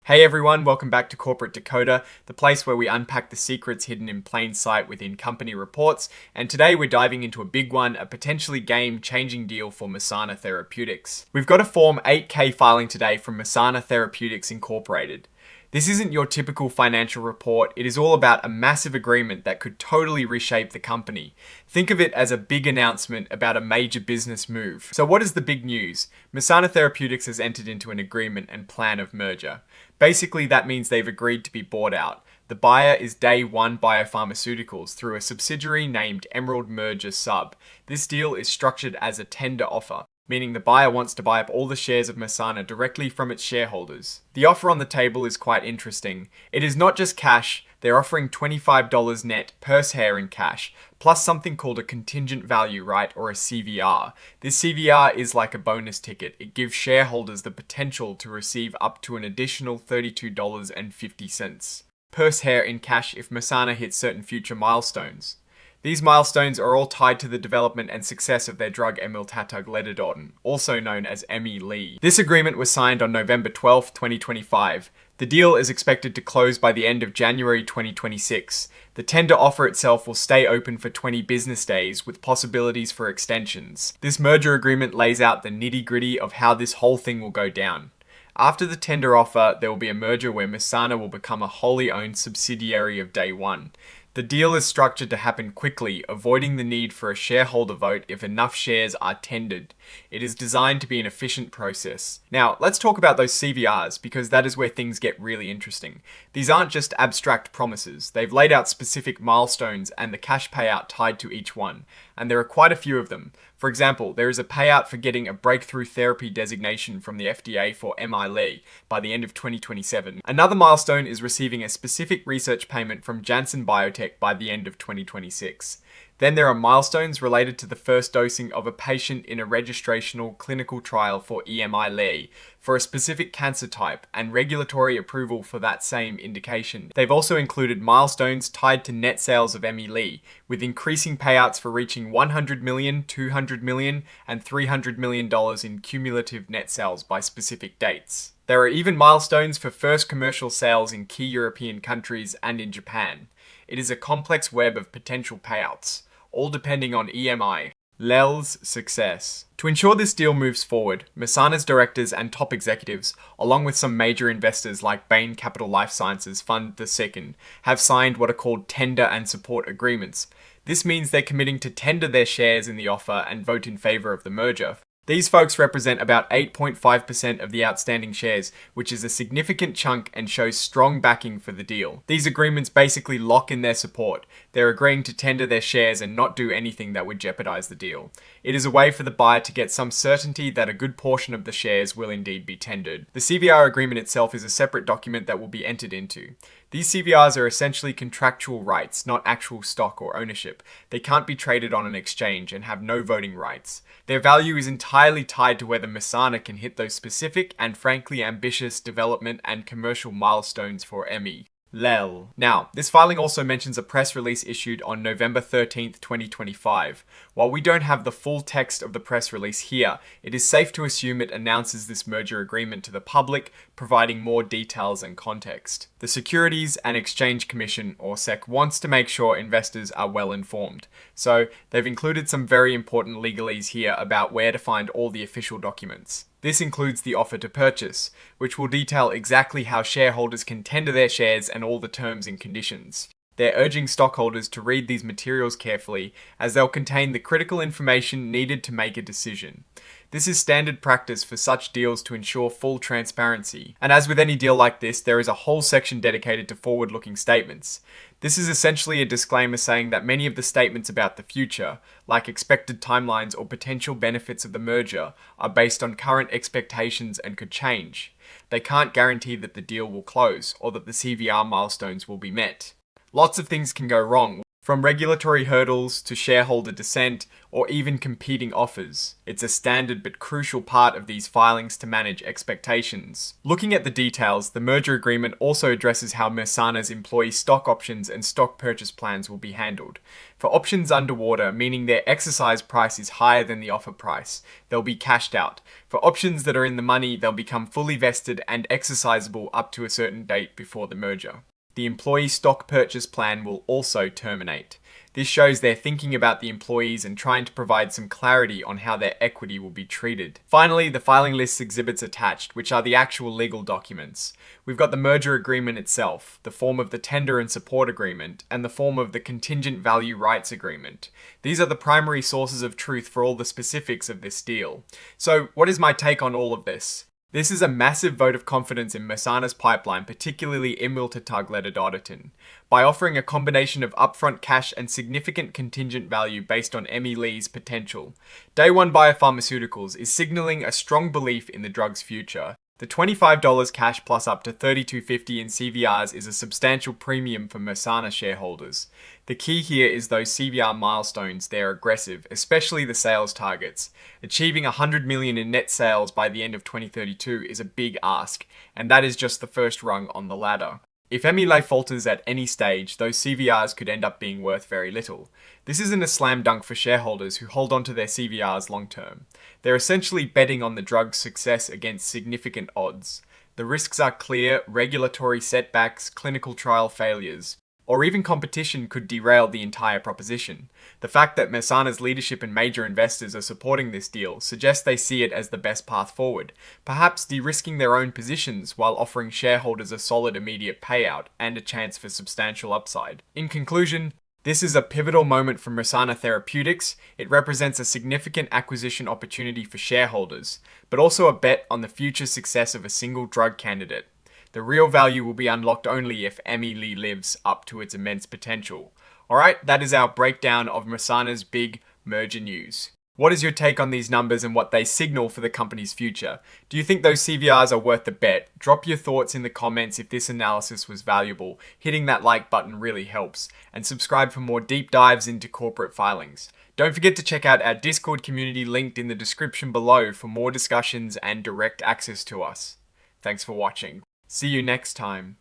Hey everyone, welcome back to Corporate Decoder, the place where we unpack the secrets hidden in plain sight within company reports, and today we're diving into a big one, a potentially game-changing deal for Mersana Therapeutics. We've got a Form 8K filing today from Mersana Therapeutics Incorporated. This isn't your typical financial report, it is all about a massive agreement that could totally reshape the company. Think of it as a big announcement about a major business move. So what is the big news? Mersana Therapeutics has entered into an agreement and plan of merger. Basically, that means they've agreed to be bought out. The buyer is Day One Biopharmaceuticals through a subsidiary named Emerald Merger Sub. This deal is structured as a tender offer, meaning the buyer wants to buy up all the shares of Mersana directly from its shareholders. The offer on the table is quite interesting. It is not just cash, they're offering $25 net per share in cash, plus something called a contingent value right, or a CVR. This CVR is like a bonus ticket. It gives shareholders the potential to receive up to an additional $32.50 per share in cash if Mersana hits certain future milestones. These milestones are all tied to the development and success of their drug emiltatug, also known as Emi-Le. This agreement was signed on November 12, 2025. The deal is expected to close by the end of January 2026. The tender offer itself will stay open for 20 business days with possibilities for extensions. This merger agreement lays out the nitty-gritty of how this whole thing will go down. After the tender offer, there will be a merger where Mersana will become a wholly owned subsidiary of Day One. The deal is structured to happen quickly, avoiding the need for a shareholder vote if enough shares are tendered. It is designed to be an efficient process. Now, let's talk about those CVRs, because that is where things get really interesting. These aren't just abstract promises. They've laid out specific milestones and the cash payout tied to each one, and there are quite a few of them. For example, there is a payout for getting a breakthrough therapy designation from the FDA for Emi-Le by the end of 2027. Another milestone is receiving a specific research payment from Janssen Biotech by the end of 2026. Then there are milestones related to the first dosing of a patient in a registrational clinical trial for Emi-Le for a specific cancer type and regulatory approval for that same indication. They've also included milestones tied to net sales of Emi-Le, with increasing payouts for reaching $100 million, $200 million, and $300 million in cumulative net sales by specific dates. There are even milestones for first commercial sales in key European countries and in Japan. It is a complex web of potential payouts, all depending on Emi-Le's success. To ensure this deal moves forward, Mersana's directors and top executives, along with some major investors like Bain Capital Life Sciences Fund II, have signed what are called tender and support agreements. This means they're committing to tender their shares in the offer and vote in favor of the merger. These folks represent about 8.5% of the outstanding shares, which is a significant chunk and shows strong backing for the deal. These agreements basically lock in their support. They're agreeing to tender their shares and not do anything that would jeopardize the deal. It is a way for the buyer to get some certainty that a good portion of the shares will indeed be tendered. The CVR agreement itself is a separate document that will be entered into. These CVRs are essentially contractual rights, not actual stock or ownership. They can't be traded on an exchange and have no voting rights. Their value is entirely tied to whether Mersana can hit those specific and frankly ambitious development and commercial milestones for Emi-Le. Now, this filing also mentions a press release issued on November 13th, 2025. While we don't have the full text of the press release here, it is safe to assume it announces this merger agreement to the public, providing more details and context. The Securities and Exchange Commission, or SEC, wants to make sure investors are well informed. So, they've included some very important legalese here about where to find all the official documents. This includes the offer to purchase, which will detail exactly how shareholders can tender their shares and all the terms and conditions. They're urging stockholders to read these materials carefully, as they'll contain the critical information needed to make a decision. This is standard practice for such deals to ensure full transparency. And as with any deal like this, there is a whole section dedicated to forward-looking statements. This is essentially a disclaimer saying that many of the statements about the future, like expected timelines or potential benefits of the merger, are based on current expectations and could change. They can't guarantee that the deal will close or that the CVR milestones will be met. Lots of things can go wrong. From regulatory hurdles to shareholder dissent or even competing offers, it's a standard but crucial part of these filings to manage expectations. Looking at the details, the merger agreement also addresses how Mersana's employee stock options and stock purchase plans will be handled. For options underwater, meaning their exercise price is higher than the offer price, they'll be cashed out. For options that are in the money, they'll become fully vested and exercisable up to a certain date before the merger. The employee stock purchase plan will also terminate. This shows they're thinking about the employees and trying to provide some clarity on how their equity will be treated. Finally, the filing lists exhibits attached, which are the actual legal documents. We've got the merger agreement itself, the form of the tender and support agreement, and the form of the contingent value rights agreement. These are the primary sources of truth for all the specifics of this deal. So, what is my take on all of this? This is a massive vote of confidence in Mersana's pipeline, particularly imiltatug-ledadotin. By offering a combination of upfront cash and significant contingent value based on Emmy Lee's potential, Day One Biopharmaceuticals is signaling a strong belief in the drug's future. The $25 cash plus up to $32.50 in CVRs is a substantial premium for Mersana shareholders. The key here is those CVR milestones. They're aggressive, especially the sales targets. Achieving $100 million in net sales by the end of 2032 is a big ask, and that is just the first rung on the ladder. If Emmy Lee falters at any stage, those CVRs could end up being worth very little. This isn't a slam dunk for shareholders who hold onto their CVRs long term. They're essentially betting on the drug's success against significant odds. The risks are clear: regulatory setbacks, clinical trial failures, or even competition could derail the entire proposition. The fact that Mersana's leadership and major investors are supporting this deal suggests they see it as the best path forward, perhaps de-risking their own positions while offering shareholders a solid immediate payout and a chance for substantial upside. In conclusion, this is a pivotal moment for Mersana Therapeutics. It represents a significant acquisition opportunity for shareholders, but also a bet on the future success of a single drug candidate. The real value will be unlocked only if Emmy Lee lives up to its immense potential. Alright, that is our breakdown of Mersana's big merger news. What is your take on these numbers and what they signal for the company's future? Do you think those CVRs are worth the bet? Drop your thoughts in the comments if this analysis was valuable. Hitting that like button really helps. And subscribe for more deep dives into corporate filings. Don't forget to check out our Discord community linked in the description below for more discussions and direct access to us. Thanks for watching. See you next time.